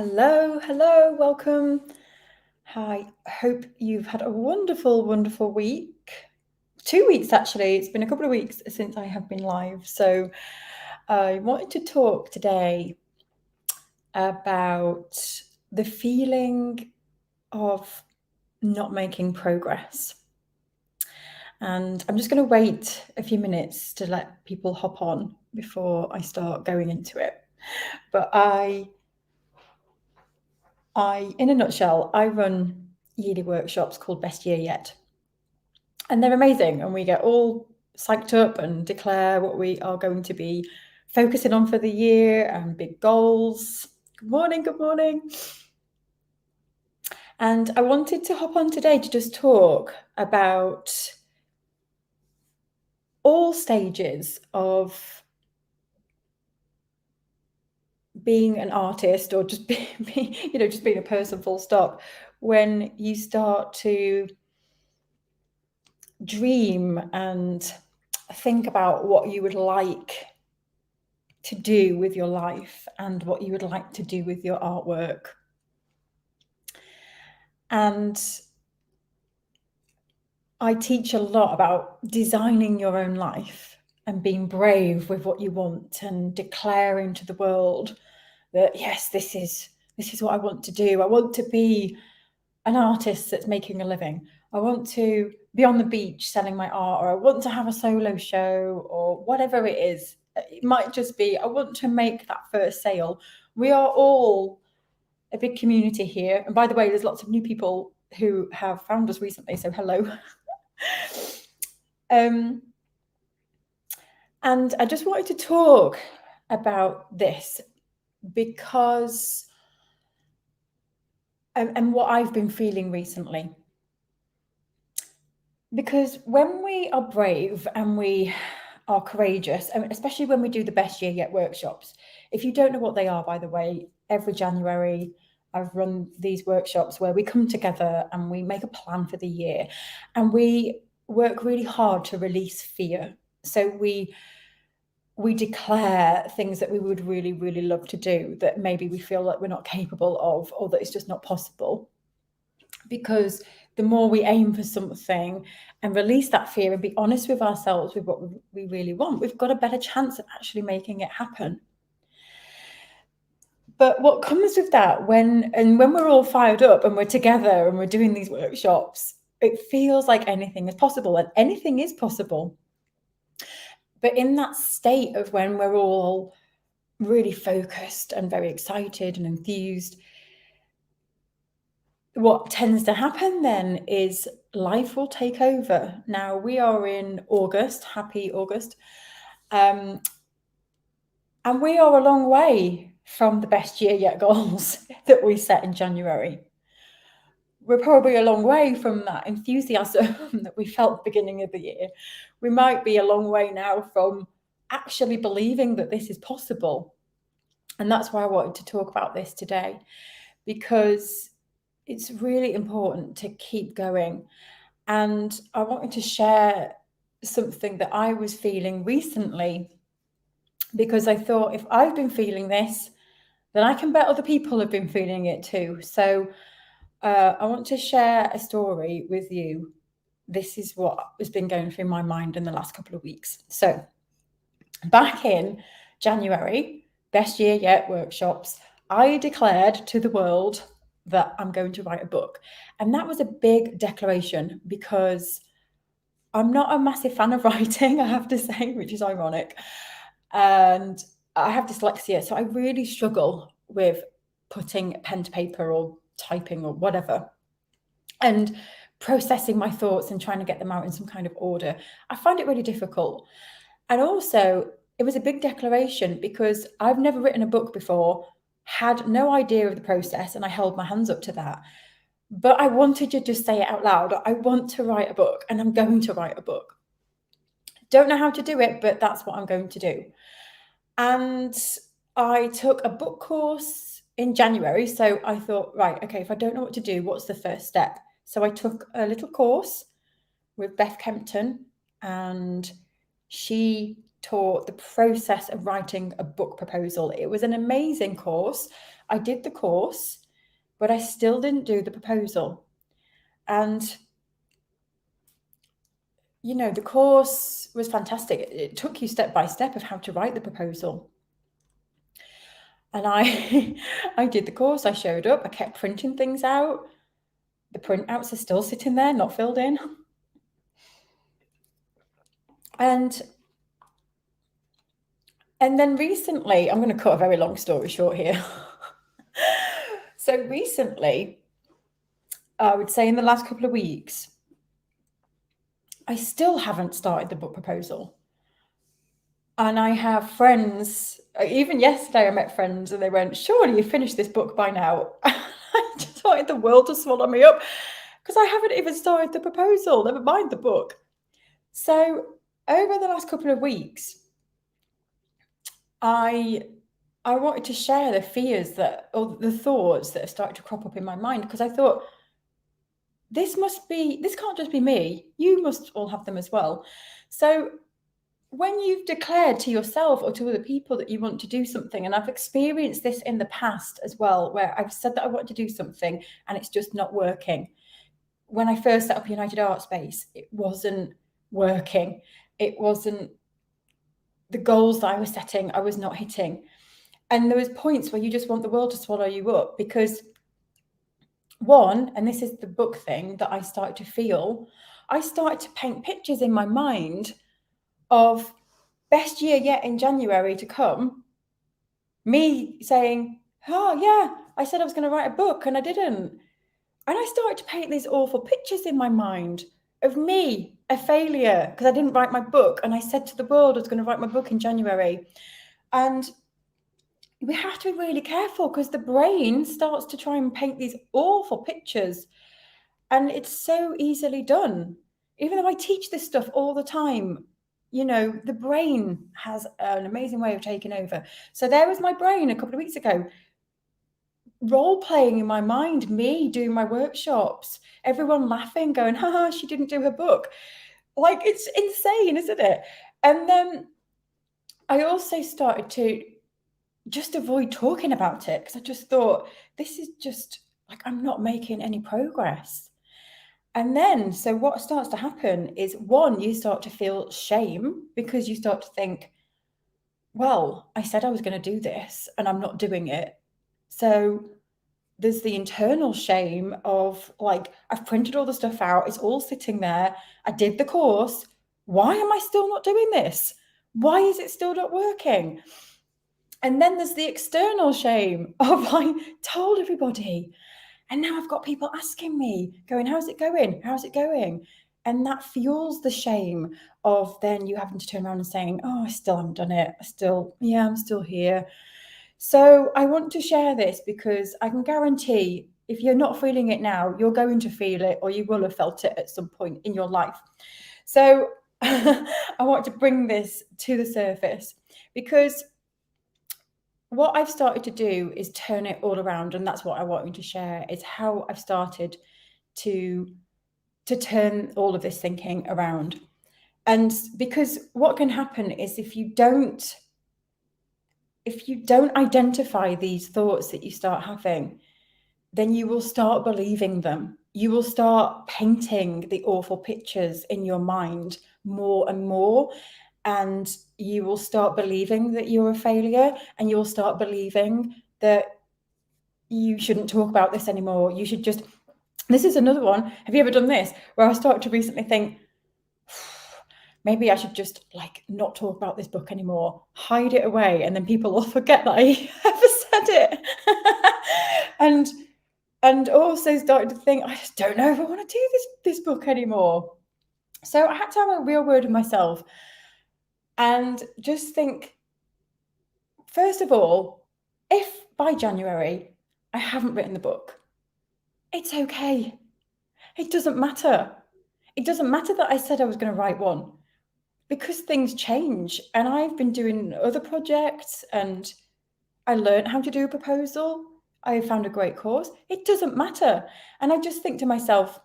Hello, welcome. Hi, hope you've had a wonderful week. 2 weeks actually. It's been a couple of weeks since I have been live. So I wanted to talk today about the feeling of not making progress. And I'm just going to wait a few minutes to let people hop on before I start going into it. But in a nutshell, I run yearly workshops called Best Year Yet. And they're amazing. And we get all psyched up and declare what we are going to be focusing on for the year and big goals. Good morning. And I wanted to hop on today to just talk about all stages of being an artist or just being a person full stop, when you start to dream and think about what you would like to do with your life and what you would like to do with your artwork. And I teach a lot about designing your own life and being brave with what you want and declaring to the world that, yes, this is what I want to do. I want to be an artist that's making a living. I want to be on the beach selling my art, or I want to have a solo show, or whatever it is. It might just be, I want to make that first sale. We are all a big community here. And by the way, there's lots of new people who have found us recently, so hello. And I just wanted to talk about this because and what I've been feeling recently. Because when we are brave and we are courageous, and especially when we do the Best Year Yet workshops, if you don't know what they are, by the way, every January I've run these workshops where we come together and we make a plan for the year and we work really hard to release fear. So we declare things that we would really love to do that maybe we feel like we're not capable of, or that it's just not possible. Because the more we aim for something and release that fear and be honest with ourselves with what we really want, we've got a better chance of actually making it happen. But what comes with that when we're all fired up and we're together and we're doing these workshops, it feels like anything is possible, and anything is possible. But in that state of when we're all really focused and very excited and enthused, what tends to happen then is life will take over. Now we are in August, happy August, and we are a long way from the Best Year Yet goals that we set in January. We're probably a long way from that enthusiasm that we felt at the beginning of the year. We might be a long way now from actually believing that this is possible. And that's why I wanted to talk about this today, because it's really important to keep going. And I wanted to share something that I was feeling recently, because I thought, if I've been feeling this, then I can bet other people have been feeling it too. So I want to share a story with you. This is what has been going through my mind in the last couple of weeks. So back in January, Best Year Yet workshops, I declared to the world that I'm going to write a book. And that was a big declaration, because I'm not a massive fan of writing, I have to say, which is ironic. And I have dyslexia, so I really struggle with putting pen to paper or typing or whatever, and processing my thoughts and trying to get them out in some kind of order. I find it really difficult. And also, it was a big declaration because I've never written a book before, had no idea of the process, and I held my hands up to that. But I wanted to just say it out loud. I want to write a book, and I'm going to write a book. Don't know how to do it, but that's what I'm going to do. And I took a book course in January. So I thought, right, okay, if I don't know what to do, what's the first step? So I took a little course with Beth Kempton, and she taught the process of writing a book proposal. It was an amazing course. I did the course, but I still didn't do the proposal. And, you know, the course was fantastic. It took you step by step of how to write the proposal. And I did the course, I showed up, I kept printing things out. The printouts are still sitting there, not filled in. And then recently, I'm going to cut a very long story short here. So recently, I would say in the last couple of weeks, I still haven't started the book proposal. And I have friends, even yesterday I met friends and they went, surely you finished this book by now. I just wanted the world to swallow me up because I haven't even started the proposal, never mind the book. So over the last couple of weeks, I wanted to share the fears or the thoughts that have started to crop up in my mind, because I thought, this can't just be me. You must all have them as well. So when you've declared to yourself or to other people that you want to do something, and I've experienced this in the past as well, where I've said that I want to do something and it's just not working. When I first set up United Art Space, it wasn't working. It wasn't the goals that I was setting, I was not hitting. And there was points where you just want the world to swallow you up, because one, and this is the book thing that I started to feel, I started to paint pictures in my mind of best year yet in January to come, me saying, oh yeah, I said I was going to write a book and I didn't. And I started to paint these awful pictures in my mind of me, a failure, because I didn't write my book. And I said to the world I was going to write my book in January. And we have to be really careful, because the brain starts to try and paint these awful pictures. And it's so easily done. Even though I teach this stuff all the time, you know, the brain has an amazing way of taking over. So there was my brain a couple of weeks ago, role playing in my mind, me doing my workshops, everyone laughing, going, haha, she didn't do her book. Like, it's insane, isn't it? And then I also started to just avoid talking about it, because I just thought, this is just like, I'm not making any progress. And then, so what starts to happen is, one, you start to feel shame, because you start to think, well, I said I was going to do this and I'm not doing it. So there's the internal shame of, like, I've printed all the stuff out, it's all sitting there, I did the course, why am I still not doing this? Why is it still not working? And then there's the external shame of, I told everybody, and now I've got people asking me, going, how's it going? How's it going? And that fuels the shame of then you having to turn around and saying, oh, I still haven't done it. I'm still here. So I want to share this, because I can guarantee, if you're not feeling it now, you're going to feel it, or you will have felt it at some point in your life. So I want to bring this to the surface, because what I've started to do is turn it all around. And that's what I want you to share, is how I've started to turn all of this thinking around. And because what can happen is, if you don't identify these thoughts that you start having, then you will start believing them. You will start painting the awful pictures in your mind more and more. And you will start believing that you're a failure, and you'll start believing that you shouldn't talk about this anymore. You should just, this is another one. Have you ever done this? Where I started to recently think, maybe I should just, like, not talk about this book anymore, hide it away, and then people will forget that I ever said it. and also started to think, I just don't know if I want to do this book anymore. So I had to have a real word with myself and just think, first of all, if by January I haven't written the book, it's okay. It doesn't matter. It doesn't matter that I said I was going to write one, because things change. And I've been doing other projects, and I learned how to do a proposal. I found a great course. It doesn't matter. And I just think to myself,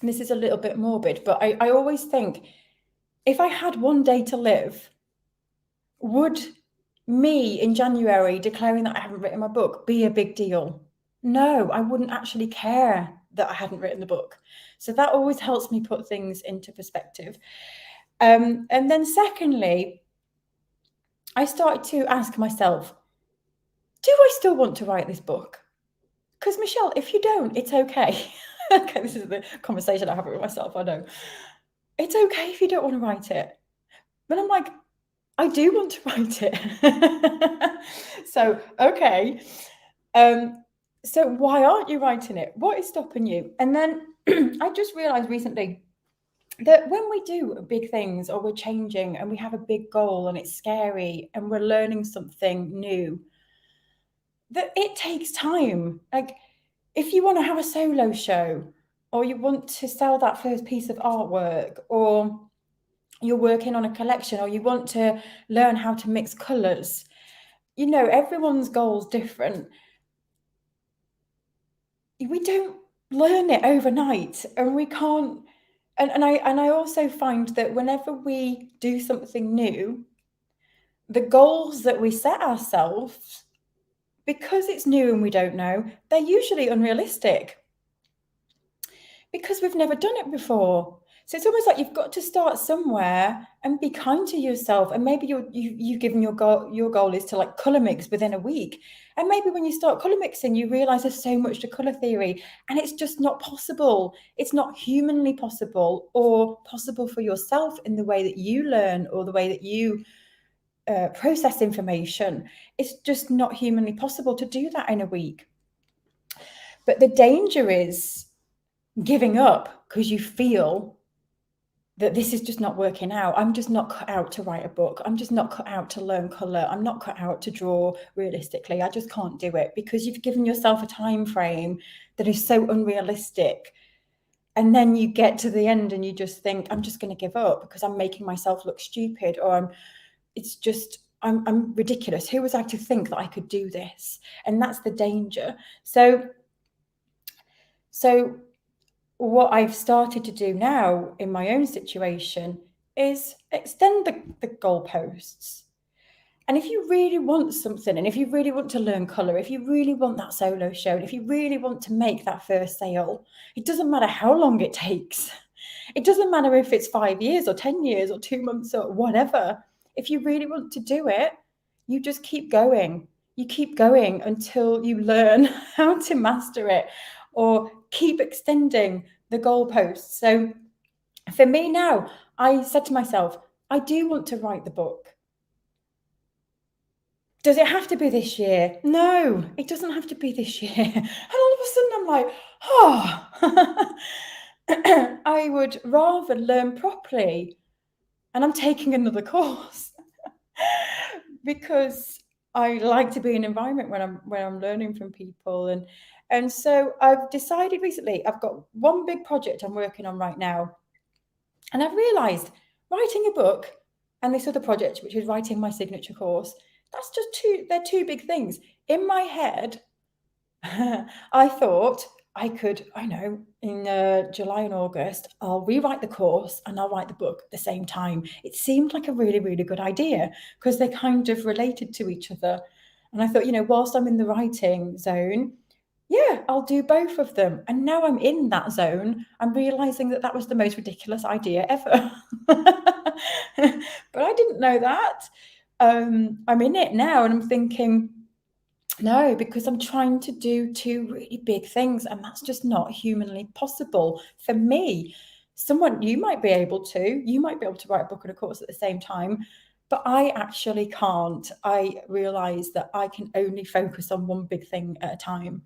and this is a little bit morbid, but I always think, if I had one day to live, Would me in January declaring that I haven't written my book be a big deal? No, I wouldn't actually care that I hadn't written the book. So that always helps me put things into perspective. And then secondly, I started to ask myself, do I still want to write this book? Because Michelle, if you don't, it's okay. Okay, this is the conversation I have with myself, I know. It's okay if you don't want to write it. But I'm like, I do want to write it. So, okay. So why aren't you writing it? What is stopping you? And then I just realized recently that when we do big things or we're changing and we have a big goal and it's scary and we're learning something new, that it takes time. Like if you want to have a solo show or you want to sell that first piece of artwork or you're working on a collection or you want to learn how to mix colors, everyone's goal's different. We don't learn it overnight and we can't. And I also find that whenever we do something new, the goals that we set ourselves, because it's new and we don't know, they're usually unrealistic because we've never done it before. So it's almost like you've got to start somewhere and be kind to yourself. And maybe you've given your goal is to like color mix within a week. And maybe when you start color mixing, you realize there's so much to color theory and it's just not possible. It's not humanly possible or possible for yourself in the way that you learn or the way that you process information. It's just not humanly possible to do that in a week. But the danger is giving up because you feel that this is just not working out. I'm just not cut out to write a book. I'm just not cut out to learn color. I'm not cut out to draw realistically. I just can't do it because you've given yourself a time frame that is so unrealistic. And then you get to the end and you just think, I'm just going to give up because I'm making myself look stupid or I'm ridiculous. Who was I to think that I could do this? And that's the danger. So what I've started to do now in my own situation is extend the goalposts. And if you really want something, and if you really want to learn colour, if you really want that solo show, and if you really want to make that first sale, it doesn't matter how long it takes. It doesn't matter if it's 5 years or 10 years or 2 months or whatever. If you really want to do it, you just keep going. You keep going until you learn how to master it or keep extending the goalposts. So for me now, I said to myself, I do want to write the book. Does it have to be this year? No, it doesn't have to be this year. And all of a sudden I'm like, oh, I would rather learn properly. And I'm taking another course because I like to be in an environment when I'm learning from people. And so I've decided recently, I've got one big project I'm working on right now. And I've realized writing a book and this other project, which is writing my signature course, they're two big things. In my head, I thought in July and August, I'll rewrite the course and I'll write the book at the same time. It seemed like a really, really good idea because they kind of related to each other. And I thought, whilst I'm in the writing zone, yeah, I'll do both of them. And now I'm in that zone. I'm realizing that was the most ridiculous idea ever. But I didn't know that. I'm in it now and I'm thinking, no, because I'm trying to do two really big things and that's just not humanly possible for me. You might be able to write a book and a course at the same time, but I actually can't. I realize that I can only focus on one big thing at a time.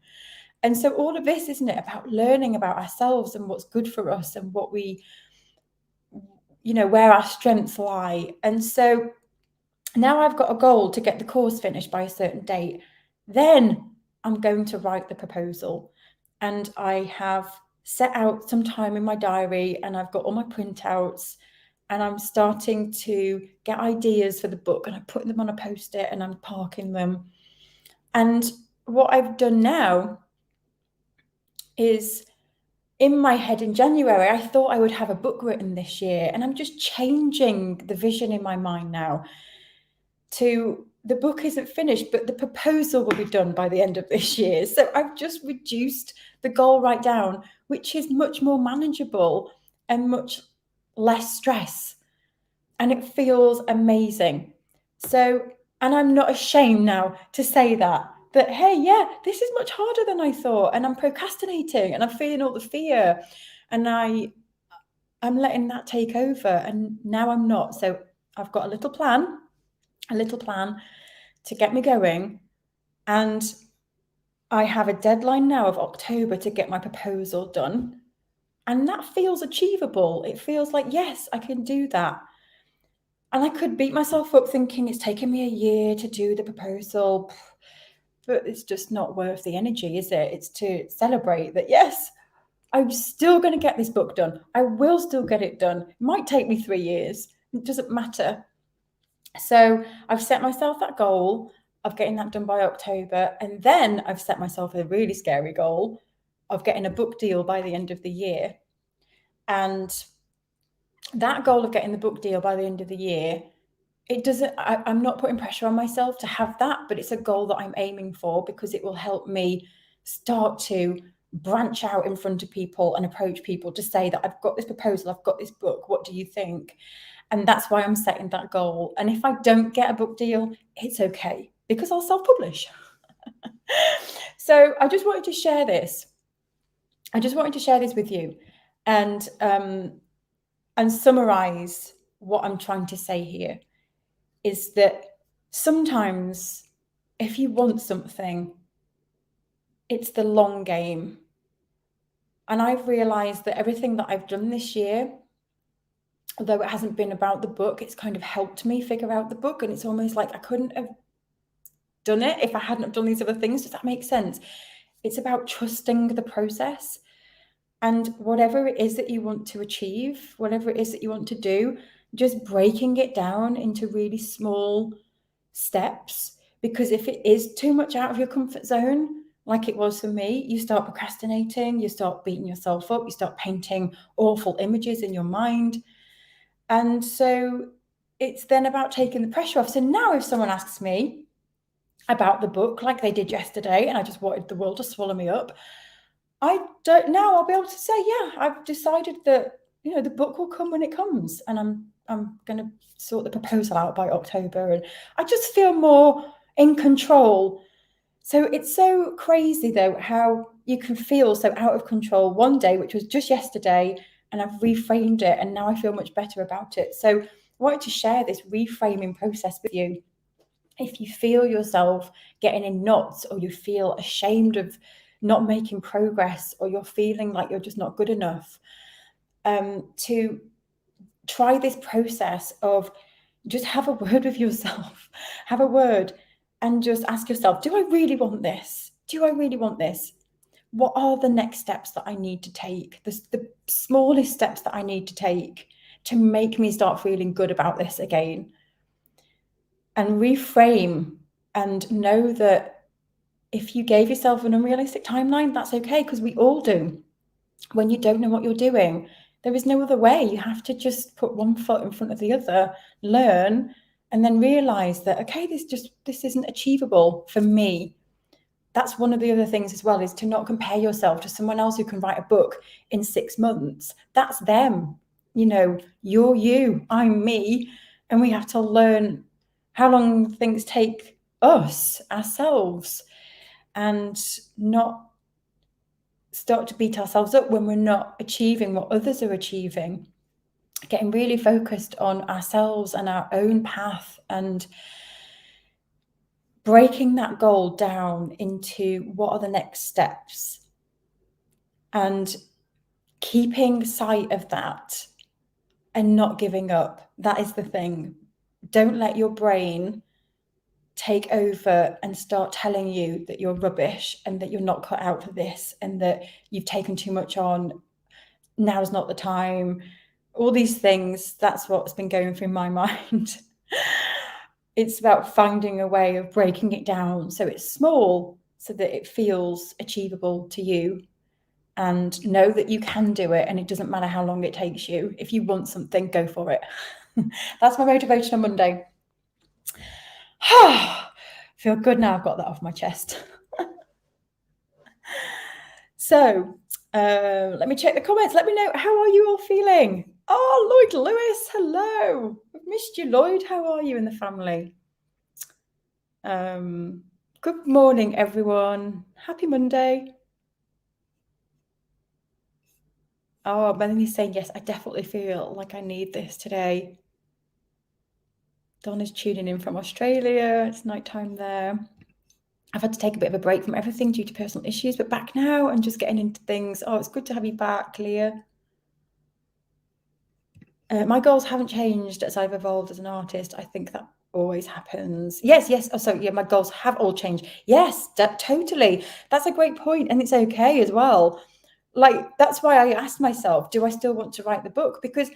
And so all of this, isn't it, about learning about ourselves and what's good for us and what where our strengths lie. And so now I've got a goal to get the course finished by a certain date. Then I'm going to write the proposal. And I have set out some time in my diary and I've got all my printouts and I'm starting to get ideas for the book and I'm putting them on a post-it and I'm parking them. And what I've done now is, in my head in January, I thought I would have a book written this year, and I'm just changing the vision in my mind now. to the book isn't finished, but the proposal will be done by the end of this year. So I've just reduced the goal right down, which is much more manageable and much less stress. And it feels amazing. So, and I'm not ashamed now to say that, hey, yeah, this is much harder than I thought. And I'm procrastinating and I'm feeling all the fear. And I'm letting that take over. And now I'm not. So I've got a little plan to get me going. And I have a deadline now of October to get my proposal done. And that feels achievable. It feels like, yes, I can do that. And I could beat myself up thinking it's taken me a year to do the proposal, but it's just not worth the energy, is it? It's to celebrate that, yes, I'm still going to get this book done. I will still get it done. It might take me 3 years. It doesn't matter. So I've set myself that goal of getting that done by October. And then I've set myself a really scary goal of getting a book deal by the end of the year. And that goal of getting the book deal by the end of the year, I'm not putting pressure on myself to have that, but it's a goal that I'm aiming for because it will help me start to branch out in front of people and approach people to say that I've got this proposal, I've got this book, what do you think? And that's why I'm setting that goal. And if I don't get a book deal, it's okay because I'll self-publish. So I just wanted to share this. With you and summarize what I'm trying to say here is that sometimes if you want something, it's the long game. And I've realized that everything that I've done this year, although it hasn't been about the book, it's kind of helped me figure out the book. And it's almost like I couldn't have done it if I hadn't have done these other things. Does that make sense? It's about trusting the process. And whatever it is that you want to achieve, whatever it is that you want to do, just breaking it down into really small steps. Because if it is too much out of your comfort zone, like it was for me, you start procrastinating, you start beating yourself up, you start painting awful images in your mind. And so it's then about taking the pressure off. So now if someone asks me about the book, like they did yesterday, and I just wanted the world to swallow me up, I don't know. I'll be able to say, yeah, I've decided that, the book will come when it comes, and I'm going to sort the proposal out by October, and I just feel more in control. So it's so crazy though how you can feel so out of control one day, which was just yesterday, and I've reframed it, and now I feel much better about it. So I wanted to share this reframing process with you. If you feel yourself getting in knots, or you feel ashamed of not making progress, or you're feeling like you're just not good enough, to try this process of just have a word with yourself, have a word, and just ask yourself, do I really want this? Do I really want this? What are the next steps that I need to take? The smallest steps that I need to take to make me start feeling good about this again. And reframe and know that if you gave yourself an unrealistic timeline, that's okay, because we all do. When you don't know what you're doing, there is no other way. You have to just put one foot in front of the other, learn, and then realize that, okay, this isn't achievable for me. That's one of the other things as well, is to not compare yourself to someone else who can write a book in 6 months. That's them. You're you, I'm me, and we have to learn how long things take us, ourselves, and not start to beat ourselves up when we're not achieving what others are achieving. Getting really focused on ourselves and our own path, and breaking that goal down into what are the next steps, and keeping sight of that and not giving up. That is the thing. Don't let your brain take over and start telling you that you're rubbish and that you're not cut out for this and that you've taken too much on. Now's not the time. All these things, that's what's been going through my mind. It's about finding a way of breaking it down so it's small, so that it feels achievable to you, and know that you can do it, and it doesn't matter how long it takes you. If you want something, go for it. That's my motivation on Monday. Feel good now I've got that off my chest. So, let me check the comments. Let me know, how are you all feeling? Oh, Lloyd Lewis, hello. I've missed you, Lloyd. How are you and the family? Good morning, everyone. Happy Monday. Oh, Melanie's saying, yes, I definitely feel like I need this today. Donna's tuning in from Australia. It's nighttime there. I've had to take a bit of a break from everything due to personal issues, but back now and just getting into things. Oh, it's good to have you back, Leah. My goals haven't changed as I've evolved as an artist. I think that always happens. Yes. Oh, so yeah, my goals have all changed. Yes, totally. That's a great point, and it's okay as well. Like, that's why I asked myself, do I still want to write the book? Because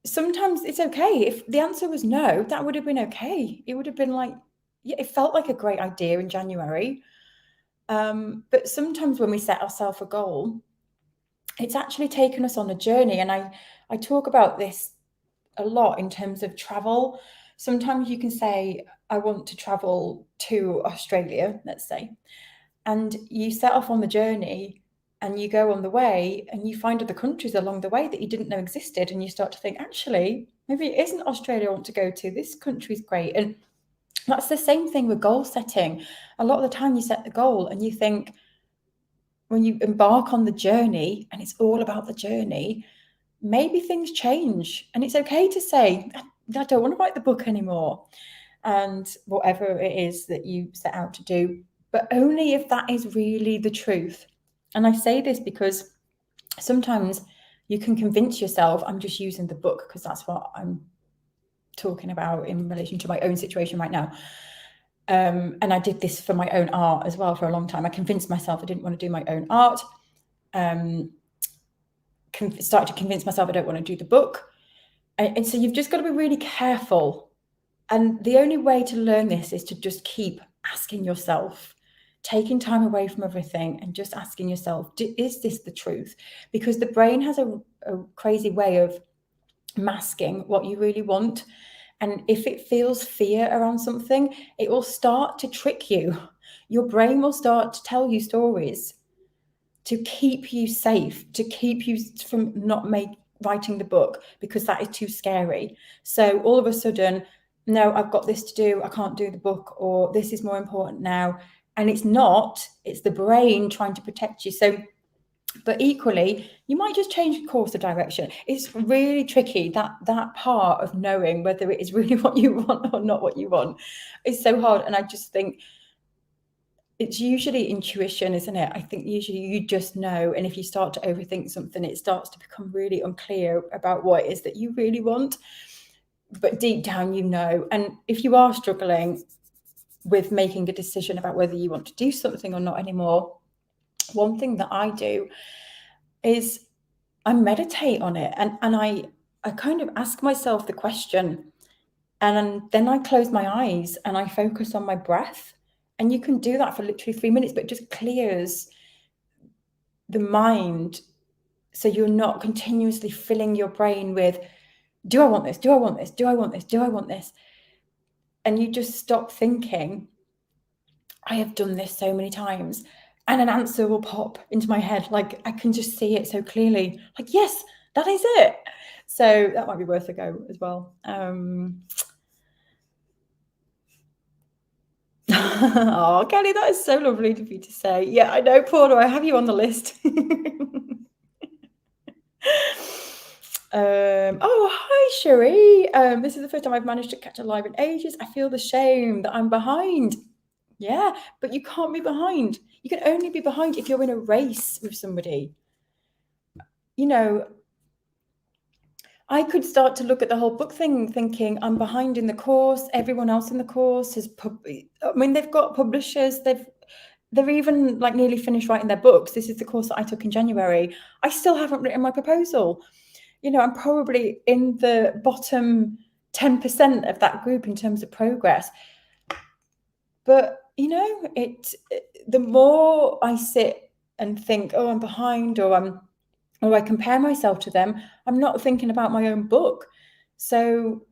sometimes it's okay. If the answer was no, that would have been okay. It would have been like, yeah, it felt like a great idea in January. But sometimes when we set ourselves a goal, it's actually taken us on a journey. And I talk about this a lot in terms of travel. Sometimes you can say, I want to travel to Australia, let's say, and you set off on the journey and you go on the way and you find other countries along the way that you didn't know existed. And you start to think, actually, maybe it isn't Australia I want to go to. This country's great. And that's the same thing with goal setting. A lot of the time you set the goal and you think, when you embark on the journey and it's all about the journey, maybe things change, and it's okay to say, I don't want to write the book anymore, and whatever it is that you set out to do, but only if that is really the truth. And I say this because sometimes you can convince yourself, I'm just using the book because that's what I'm talking about in relation to my own situation right now. And I did this for my own art as well for a long time. I convinced myself I didn't want to do my own art. Started to convince myself I don't want to do the book. And so you've just got to be really careful. And the only way to learn this is to just keep asking yourself, taking time away from everything and just asking yourself, is this the truth? Because the brain has a crazy way of masking what you really want. And if it feels fear around something, it will start to trick you. Your brain will start to tell you stories to keep you safe, to keep you from not writing the book, because that is too scary. So all of a sudden, no, I've got this to do, I can't do the book, or this is more important now. And it's not, it's the brain trying to protect you. So, but equally, you might just change course of direction. It's really tricky, that part of knowing whether it is really what you want or not what you want. It's so hard. And I just think it's usually intuition, isn't it? I think usually you just know. And if you start to overthink something, it starts to become really unclear about what it is that you really want. But deep down, you know. And if you are struggling with making a decision about whether you want to do something or not anymore, one thing that I do is I meditate on it. And I kind of ask myself the question, and then I close my eyes and I focus on my breath. And you can do that for literally 3 minutes, but it just clears the mind. So you're not continuously filling your brain with, do I want this? Do I want this? Do I want this? Do I want this? And you just stop thinking. I have done this so many times, and an answer will pop into my head. Like, I can just see it so clearly. Like, yes, that is it. So that might be worth a go as well. Oh, Kelly, that is so lovely of you to say. Yeah, I know, Paula, I have you on the list. Oh, hi, Cherie. This is the first time I've managed to catch a live in ages. I feel the shame that I'm behind. Yeah, but you can't be behind. You can only be behind if you're in a race with somebody. You know, I could start to look at the whole book thing thinking I'm behind in the course. Everyone else in the course has they've got publishers, they're even like nearly finished writing their books. This is the course that I took in January. I still haven't written my proposal. You know, I'm probably in the bottom 10% of that group in terms of progress. But, you know, the more I sit and think, oh, I'm behind, or I compare myself to them, I'm not thinking about my own book. So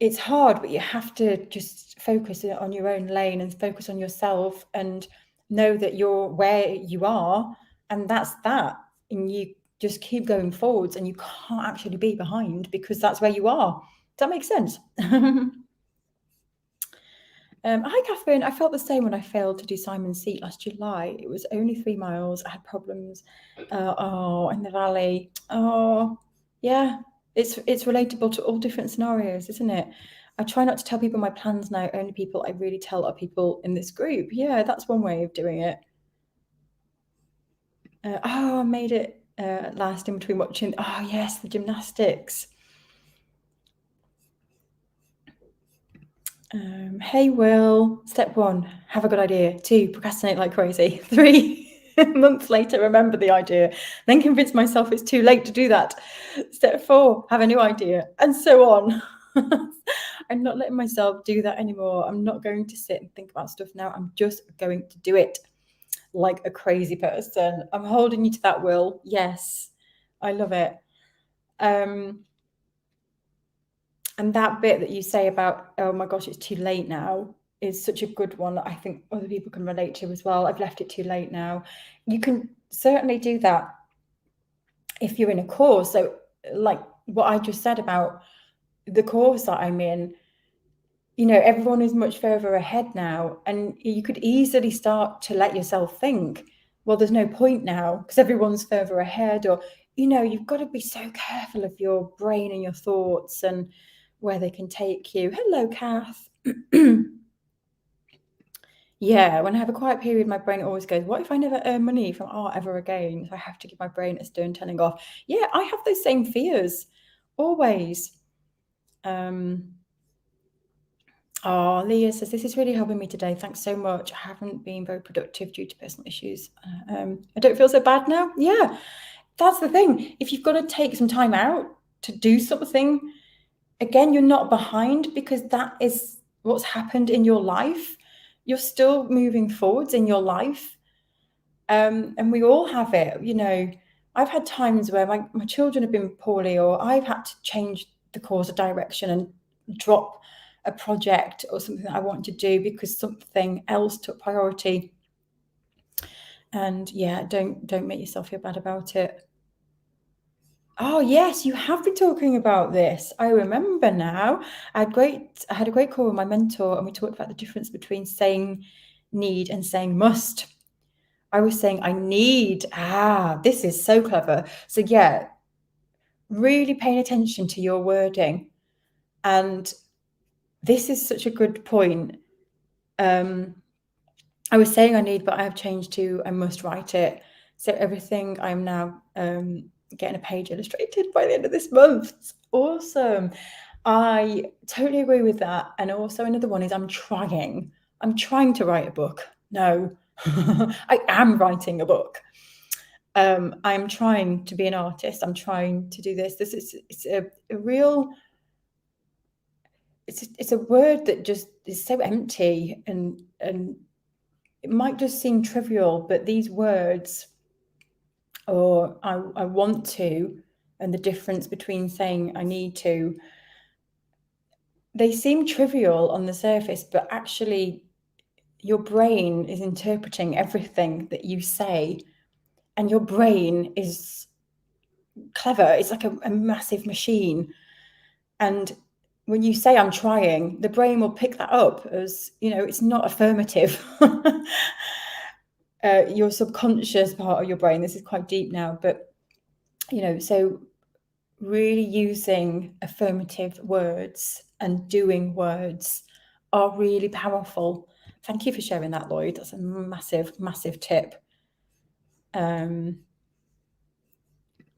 it's hard, but you have to just focus on your own lane and focus on yourself and know that you're where you are, and that's that. And you just keep going forwards, and you can't actually be behind because that's where you are. Does that make sense? Hi, Catherine. I felt the same when I failed to do Simon's Seat last July. It was only 3 miles. I had problems. In the valley. Oh, yeah. It's relatable to all different scenarios, isn't it? I try not to tell people my plans now. Only people I really tell are people in this group. Yeah, that's one way of doing it. I made it last in between watching. Oh, yes, the gymnastics. Hey, Will. Step 1, have a good idea. 2, procrastinate like crazy. 3, months later, remember the idea. Then convince myself it's too late to do that. Step 4, have a new idea. And so on. I'm not letting myself do that anymore. I'm not going to sit and think about stuff now. I'm just going to do it like a crazy person. I'm holding you to that, Will. Yes, I love it. And that bit that you say about, oh my gosh, it's too late now, is such a good one that I think other people can relate to as well. I've left it too late now. You can certainly do that if you're in a course. So, like what I just said about the course that I'm in, everyone is much further ahead now. And you could easily start to let yourself think, well, there's no point now because everyone's further ahead. Or, you've got to be so careful of your brain and your thoughts and where they can take you. Hello, Kath. Yeah, when I have a quiet period, my brain always goes, what if I never earn money from art ever again? So I have to give my brain a stern telling off. Yeah, I have those same fears, always. Leah says, this is really helping me today. Thanks so much. I haven't been very productive due to personal issues. I don't feel so bad now. Yeah, that's the thing. If you've got to take some time out to do something, again, you're not behind because that is what's happened in your life. You're still moving forwards in your life. And we all have it. I've had times where my children have been poorly, or I've had to change the course of direction and drop a project or something that I want to do because something else took priority. And yeah, don't make yourself feel bad about it. Oh yes, you have been talking about this. I remember now. I had a great call with my mentor, and we talked about the difference between saying need and saying must. I was saying I need. This is so clever. So yeah, really paying attention to your wording. And this is such a good point. I was saying I need, but I have changed to I must write it. So everything I'm now getting a page illustrated by the end of this month. It's awesome. I totally agree with that. And also another one is I'm trying to write a book. No, I am writing a book. I'm trying to be an artist. I'm trying to do this. It's a real. It's a word that just is so empty, and it might just seem trivial, but these words, or I want to, and the difference between saying I need to, they seem trivial on the surface, but actually your brain is interpreting everything that you say, and your brain is clever. It's like a massive machine. And when you say I'm trying, the brain will pick that up as, it's not affirmative. Your subconscious part of your brain, this is quite deep now, but, so really using affirmative words and doing words are really powerful. Thank you for sharing that, Lloyd. That's a massive, massive tip.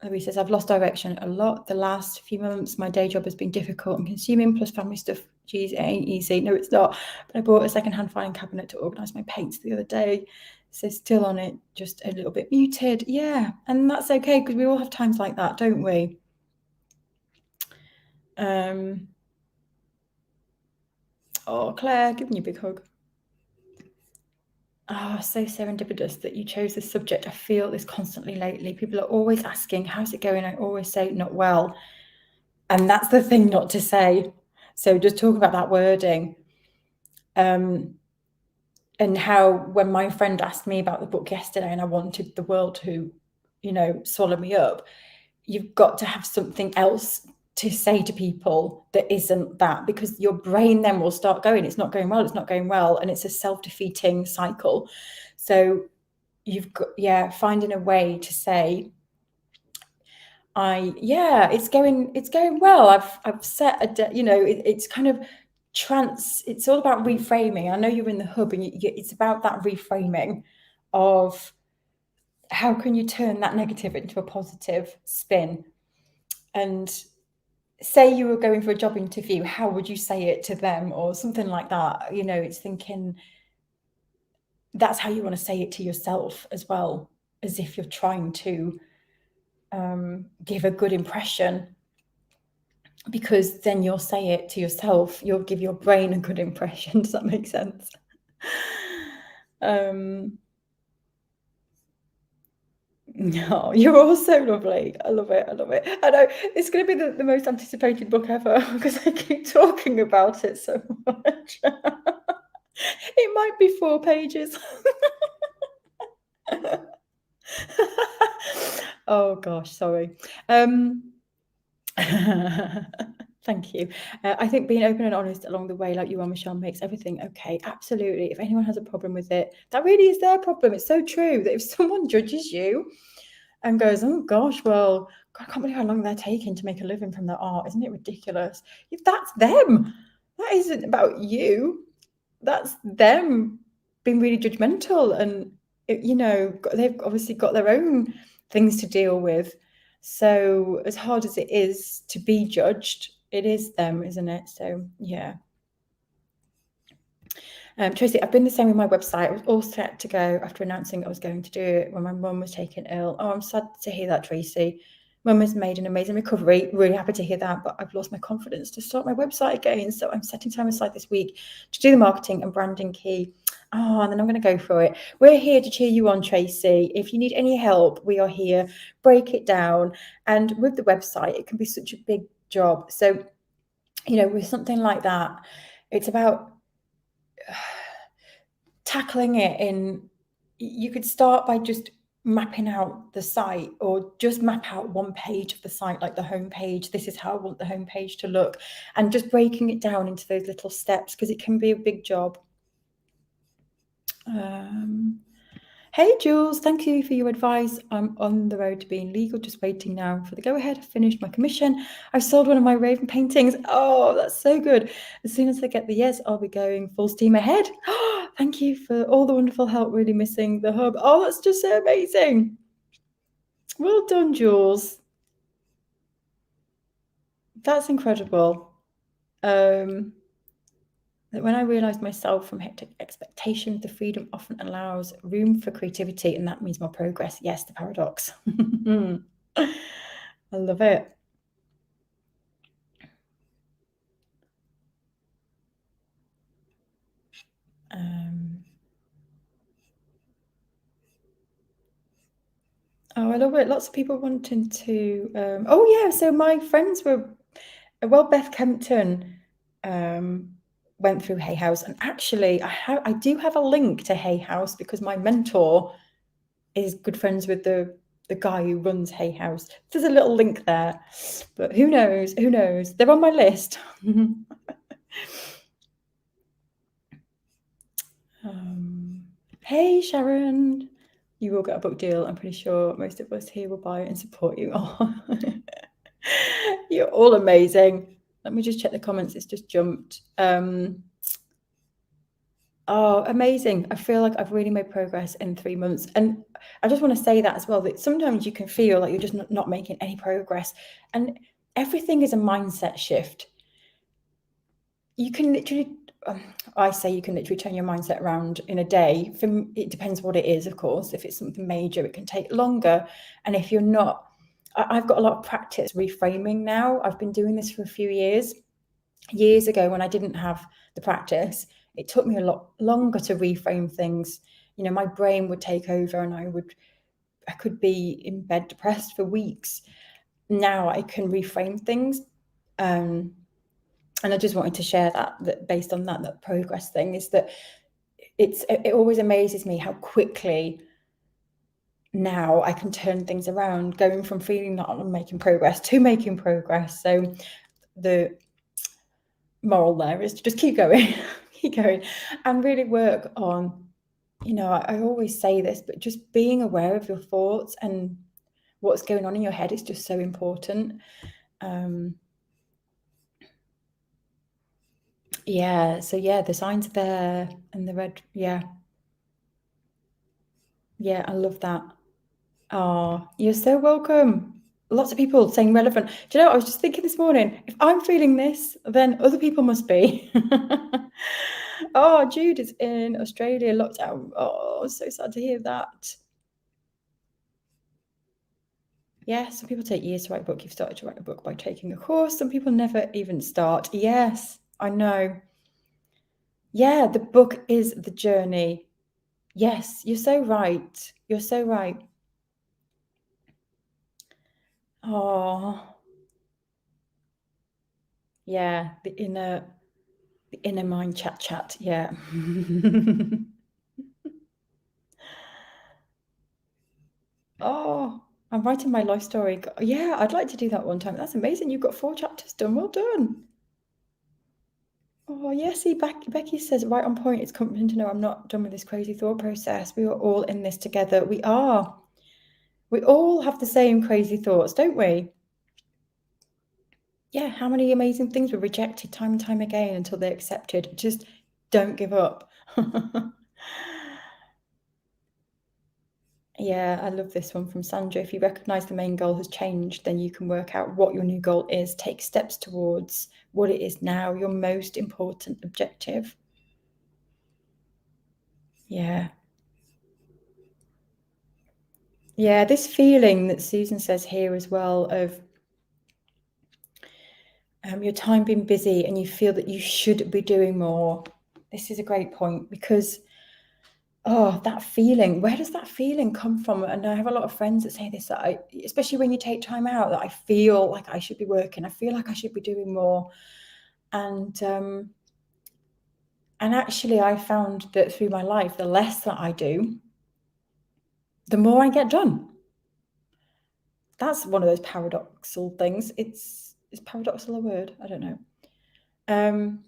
Louise says, I've lost direction a lot the last few months. My day job has been difficult and consuming, plus family stuff. Geez, it ain't easy. No, it's not. But I bought a secondhand filing cabinet to organise my paints the other day. So still on it, just a little bit muted. Yeah, and that's okay because we all have times like that, don't we? Claire, giving you a big hug. So serendipitous that you chose this subject. I feel this constantly lately. People are always asking, how's it going? I always say, not well. And that's the thing not to say. So just talk about that wording. And how when my friend asked me about the book yesterday and I wanted the world to, swallow me up, you've got to have something else to say to people that isn't that, because your brain then will start going, it's not going well, it's not going well, and it's a self-defeating cycle. So you've got, finding a way to say, it's going well. I've set it's kind of it's all about reframing. I know you're in the hub, and it's about that reframing of how can you turn that negative into a positive spin. And say you were going for a job interview, how would you say it to them, or something like that? It's thinking that's how you want to say it to yourself as well, as if you're trying to give a good impression, because then you'll say it to yourself, you'll give your brain a good impression. Does that make sense? No, you're all so lovely. I love it. I love it. I know it's going to be the most anticipated book ever because I keep talking about it so much. It might be 4 pages. Oh gosh, sorry. Thank you. I think being open and honest along the way, like you are, Michelle, makes everything okay. Absolutely. If anyone has a problem with it, that really is their problem. It's so true that if someone judges you and goes, oh gosh, well, God, I can't believe how long they're taking to make a living from their art. Isn't it ridiculous? If that's them, that isn't about you. That's them being really judgmental, and they've obviously got their own things to deal with. So as hard as it is to be judged, it is them, isn't it? So yeah. Tracy, I've been the same with my website. I was all set to go after announcing I was going to do it when my mum was taken ill. Oh, I'm sad to hear that, Tracy. Mum has made an amazing recovery. Really happy to hear that, but I've lost my confidence to start my website again. So I'm setting time aside this week to do the marketing and branding key. Oh, and then I'm going to go for it. We're here to cheer you on, Tracy. If you need any help, we are here. Break it down. And with the website, it can be such a big job. So, with something like that, it's about tackling it in. You could start by just mapping out the site, or just map out one page of the site, like the home page. This is how I want the home page to look, and just breaking it down into those little steps, because it can be a big job. Hey Jules, thank you for your advice. I'm on the road to being legal, just waiting now for the go-ahead. I've finished my commission. I've sold one of my Raven paintings. Oh, that's so good. As soon as I get the yes, I'll be going full steam ahead. Thank you for all the wonderful help, really missing the hub. Oh, that's just so amazing. Well done, Jules. That's incredible. That when I realised myself from hectic expectation, the freedom often allows room for creativity, and that means more progress. Yes, the paradox. I love it. Oh, I love it. Lots of people wanting to. Oh yeah, so my friends were. Well, Beth Kempton went through Hay House, and actually, I do have a link to Hay House because my mentor is good friends with the guy who runs Hay House. There's a little link there, but who knows? Who knows? They're on my list. Hey Sharon, you will get a book deal. I'm pretty sure most of us here will buy it and support you. Oh. You're all amazing. Let me just check the comments. It's just jumped. Oh, amazing. I feel like I've really made progress in 3 months. And I just want to say that as well, that sometimes you can feel like you're just not making any progress. And everything is a mindset shift. You can literally, I say you can literally turn your mindset around in a day. It depends what it is, of course. If it's something major, it can take longer. And if you're not, I've got a lot of practice reframing now. I've been doing this for a few years. Years ago, when I didn't have the practice, it took me a lot longer to reframe things. My brain would take over, and I could be in bed depressed for weeks. Now I can reframe things. And I just wanted to share that based on that progress thing is that it always amazes me how quickly now I can turn things around, going from feeling that I'm making progress to making progress. So the moral there is to just keep going, keep going, and really work on, I always say this, but just being aware of your thoughts and what's going on in your head is just so important. Yeah, so yeah, the signs are there and the red, yeah, I love that. Oh, you're so welcome. Lots of people saying relevant. Do you know, I was just thinking this morning, if I'm feeling this, then other people must be. Oh, Jude is in Australia lockdown. Oh, so sad to hear that. Yeah, some people take years to write a book. You've started to write a book by taking a course. Some people never even start. Yes, I know. Yeah, the book is the journey. Yes, you're so right. You're so right. Oh, yeah, the inner mind chat. Yeah. Oh, I'm writing my life story. Yeah, I'd like to do that one time. That's amazing. You've got 4 chapters done. Well done. Oh, yeah. See, Becky says, right on point. It's comforting to know I'm not done with this crazy thought process. We are all in this together. We are. We all have the same crazy thoughts, don't we? Yeah. How many amazing things were rejected time and time again until they're accepted? Just don't give up. Yeah, I love this one from Sandra. If you recognize the main goal has changed, then you can work out what your new goal is. Take steps towards what it is now, your most important objective. Yeah. Yeah, this feeling that Susan says here as well of your time being busy and you feel that you should be doing more. This is a great point because that feeling, where does that feeling come from? And I have a lot of friends that say this, that especially when you take time out, that I feel like I should be working. I feel like I should be doing more. And actually I found that through my life, the less that I do, the more I get done. That's one of those paradoxical things. Is paradoxical a word? I don't know.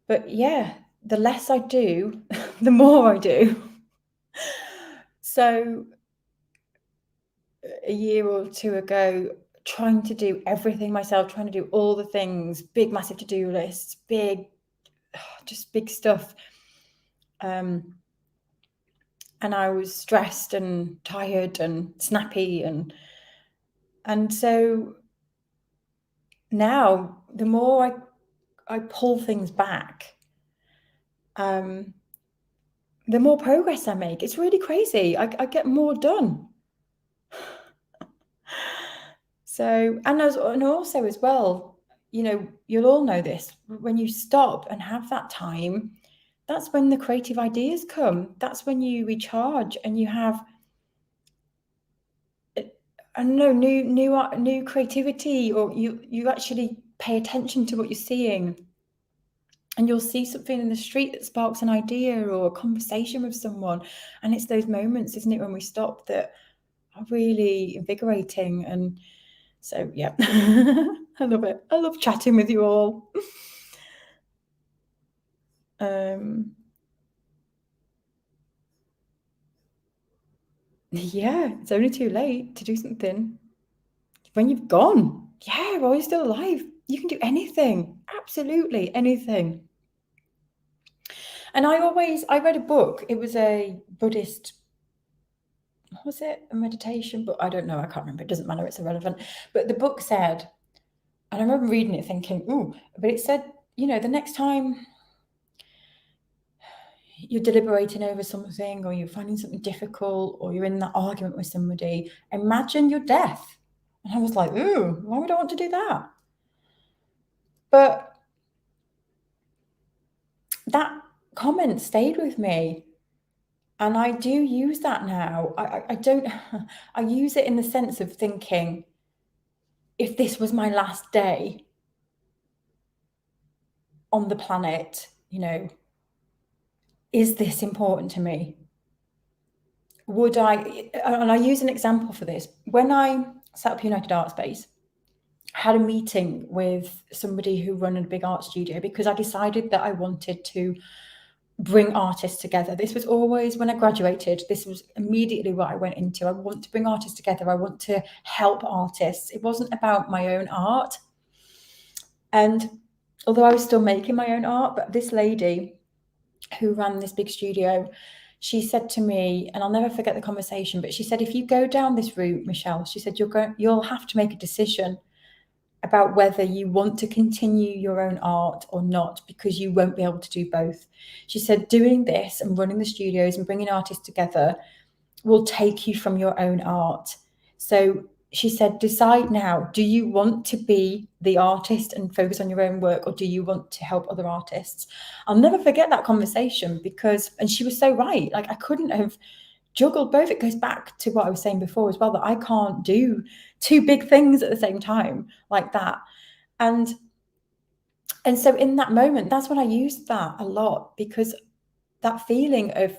But yeah, the less I do, the more I do. So a year or two ago, trying to do everything myself, trying to do all the things, big, massive to-do lists, just big stuff. And I was stressed and tired and snappy and so now the more I pull things back, the more progress I make. It's really crazy. I get more done. So, and also as well, you'll all know this, when you stop and have that time, that's when the creative ideas come. That's when you recharge and you have, I don't know, new creativity, or you actually pay attention to what you're seeing. And you'll see something in the street that sparks an idea or a conversation with someone. And it's those moments, isn't it, when we stop that are really invigorating. And so, yeah, I love it. I love chatting with you all. Yeah, it's only too late to do something when you've gone. Yeah, while you're still alive, you can do anything, absolutely anything. And I read a book. It was a Buddhist, was it a meditation book? I don't know. I can't remember. It doesn't matter. It's irrelevant. But the book said, and I remember reading it thinking, ooh, but it said, the next time you're deliberating over something or you're finding something difficult or you're in that argument with somebody, imagine your death. And I was like, ooh, why would I want to do that? But that comment stayed with me. And I do use that now. I don't, I use it in the sense of thinking, if this was my last day, on the planet, is this important to me? Would I, and I use an example for this. When I set up United Art Space, I had a meeting with somebody who run a big art studio because I decided that I wanted to bring artists together. This was always when I graduated, this was immediately what I went into. I want to bring artists together. I want to help artists. It wasn't about my own art. And although I was still making my own art, but this lady who ran this big studio, she said to me, and I'll never forget the conversation, but she said, if you go down this route, Michelle, she said, you'll have to make a decision about whether you want to continue your own art or not, because you won't be able to do both. She said, doing this and running the studios and bringing artists together will take you from your own art. So she said, decide now, do you want to be the artist and focus on your own work, or do you want to help other artists? I'll never forget that conversation because, and she was so right, like I couldn't have juggled both. It goes back to what I was saying before as well, that I can't do two big things at the same time like that. And so in that moment, that's when I used that a lot, because that feeling of,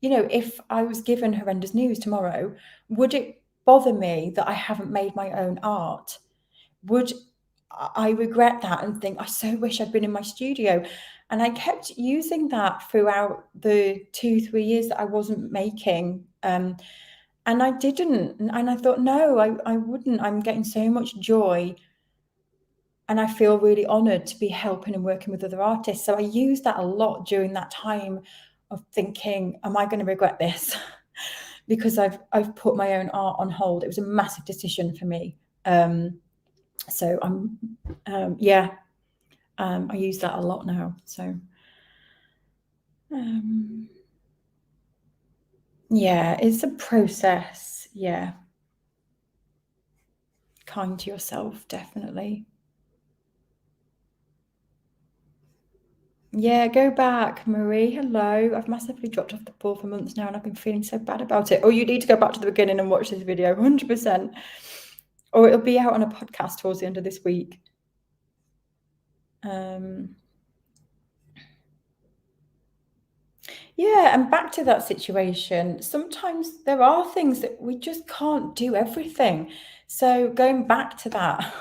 if I was given horrendous news tomorrow, would it bother me that I haven't made my own art? Would I regret that and think, I so wish I'd been in my studio? And I kept using that throughout the 2-3 years that I wasn't making. And I didn't. And I thought, no, I wouldn't. I'm getting so much joy. And I feel really honoured to be helping and working with other artists. So I used that a lot during that time of thinking, am I going to regret this? Because I've put my own art on hold. It was a massive decision for me. So I use that a lot now. So it's a process. Yeah. Kind to yourself, definitely. Yeah, go back, Marie. Hello. I've massively dropped off the ball for months now and I've been feeling so bad about it. Oh, you need to go back to the beginning and watch this video, 100%. Or it'll be out on a podcast towards the end of this week. Yeah, and back to that situation, sometimes there are things that we just can't do everything. So going back to that,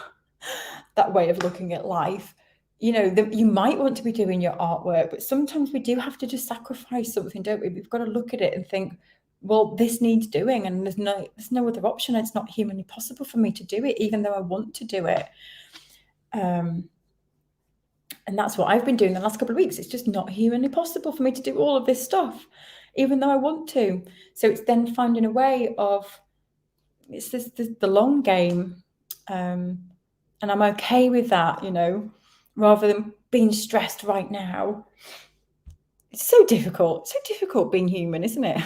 that way of looking at life, you might want to be doing your artwork, but sometimes we do have to just sacrifice something, don't we? We've got to look at it and think, well, this needs doing, and there's no other option. It's not humanly possible for me to do it, even though I want to do it. And that's what I've been doing the last couple of weeks. It's just not humanly possible for me to do all of this stuff, even though I want to. So it's then finding a way of, it's the long game. And I'm okay with that, rather than being stressed right now. It's so difficult being human, isn't it?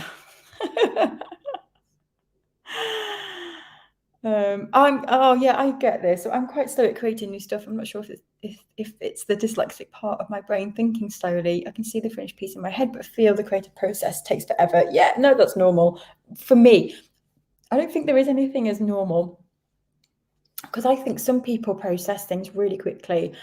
I get this. So I'm quite slow at creating new stuff. I'm not sure if it's the dyslexic part of my brain thinking slowly. I can see the finished piece in my head, but feel the creative process takes forever. Yeah, no, that's normal for me. I don't think there is anything as normal, because I think some people process things really quickly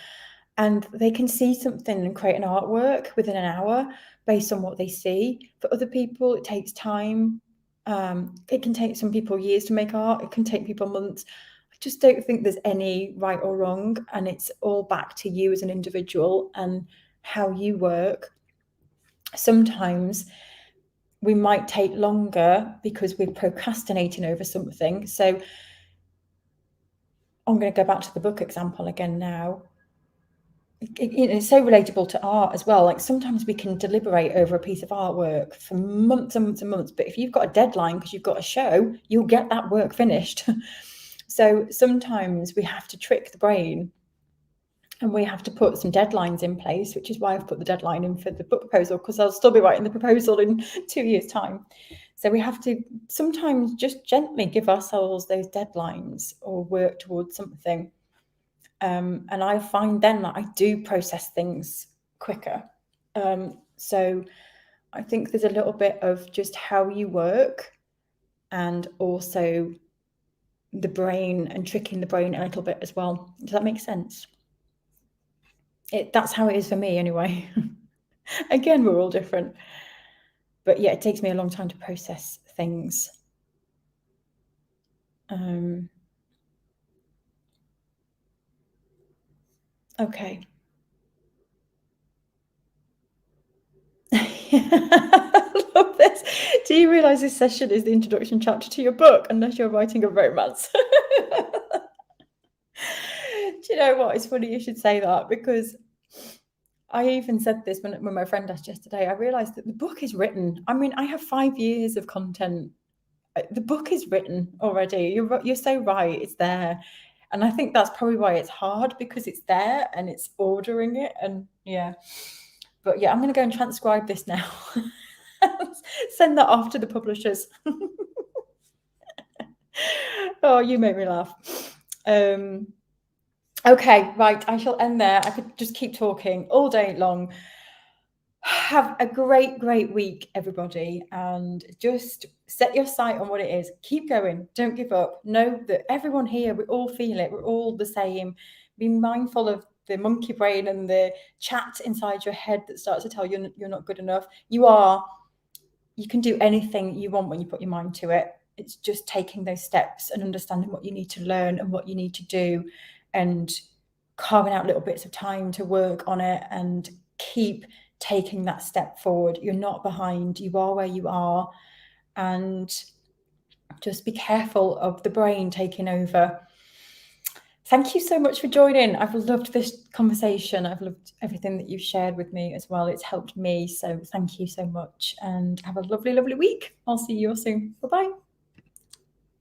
and they can see something and create an artwork within an hour based on what they see. For other people, it takes time. It can take some people years to make art. It can take people months. I just don't think there's any right or wrong, and it's all back to you as an individual and how you work. Sometimes we might take longer because we're procrastinating over something. So I'm going to go back to the book example again now. It's so relatable to art as well. Like sometimes we can deliberate over a piece of artwork for months and months and months, but if you've got a deadline because you've got a show, you'll get that work finished. So sometimes we have to trick the brain and we have to put some deadlines in place, which is why I've put the deadline in for the book proposal, because I'll still be writing the proposal in 2 years' time. So we have to sometimes just gently give ourselves those deadlines or work towards something. And I find then that I do process things quicker. So I think there's a little bit of just how you work and also the brain and tricking the brain a little bit as well. Does that make sense? That's how it is for me anyway. Again, we're all different. But yeah, it takes me a long time to process things. Okay. I love this. Do you realise this session is the introduction chapter to your book, unless you're writing a romance? Do you know what? It's funny you should say that, because I even said this when my friend asked yesterday. I realised that the book is written. I mean, I have 5 years of content. The book is written already. You're so right. It's there. And I think that's probably why it's hard, because it's there and it's ordering it. And yeah. But yeah, I'm going to go and transcribe this now. Send that off to the publishers. Oh, you make me laugh. Okay, right. I shall end there. I could just keep talking all day long. Have a great, great week, everybody. And just set your sight on what it is. Keep going. Don't give up. Know that everyone here, we all feel it. We're all the same. Be mindful of the monkey brain and the chat inside your head that starts to tell you you're not good enough. You are. You can do anything you want when you put your mind to it. It's just taking those steps and understanding what you need to learn and what you need to do, and carving out little bits of time to work on it and keep taking that step forward. You're not behind. You are where you are. And just be careful of the brain taking over. Thank you so much for joining. I've loved this conversation. I've loved everything that you've shared with me as well. It's helped me. So thank you so much, and have a lovely, lovely week. I'll see you all soon. Bye-bye.